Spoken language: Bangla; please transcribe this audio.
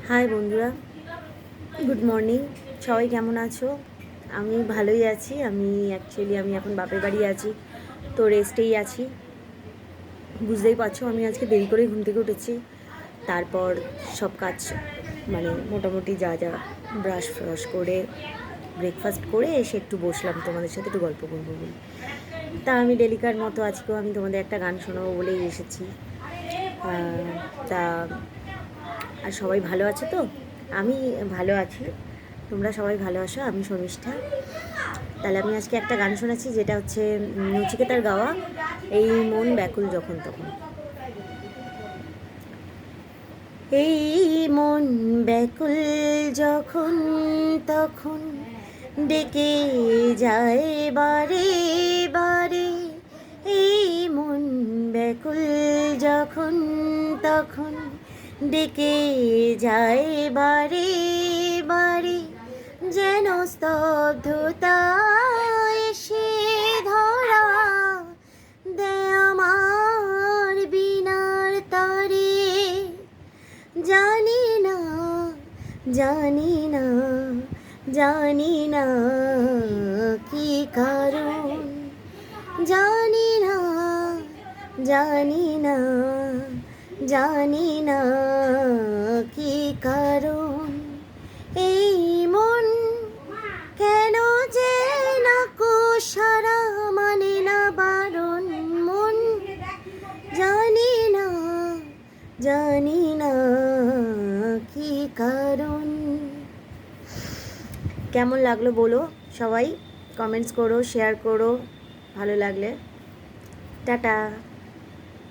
হাই বন্ধুরা, গুড মর্নিং। সবাই কেমন আছো? আমি ভালোই আছি। আমি এখন বাপের বাড়ি আছি, তো রেস্টেই আছি। বুঝতেই পারছো, আমি আজকে দেরি করে ঘুম থেকে উঠেছি। তারপর সব কাজ মোটামুটি যা ব্রাশ ফ্রাশ করে ব্রেকফাস্ট করে এসে একটু বসলাম তোমাদের সাথে একটু গল্প করবো বলে। তা আমি ডেলিকার মতো আজকেও আমি তোমাদের একটা গান শোনাবো বলেই এসেছি। তা আর সবাই ভালো আছে তো? আমি ভালো আছি, তোমরা সবাই ভালো আছো। আমি শর্মিষ্ঠা। তাহলে আমি আজকে একটা গান শোনাচ্ছি, যেটা হচ্ছে নচিকেতার গাওয়া, এই মন ব্যাকুল যখন তখন। এই মন ব্যাকুল যখন তখন ডেকে যায় বারে বারে। এই মন ব্যাকুল যখন তখন ডেকে যায় বারে বারে। যেন স্তব্ধতা এসে ধরা দেয় আমার বিনার তারে। জানি না জানি না জানি না কি কারণ, জানি না জানি না জানি না কি কারণ। এই মন কেন যে না সারা মানে না বারণ। মন জানি না জানি না কি কারণ। কেমন লাগলো বলো সবাই, কমেন্টস করো, শেয়ার করো ভালো লাগলে। টাটা।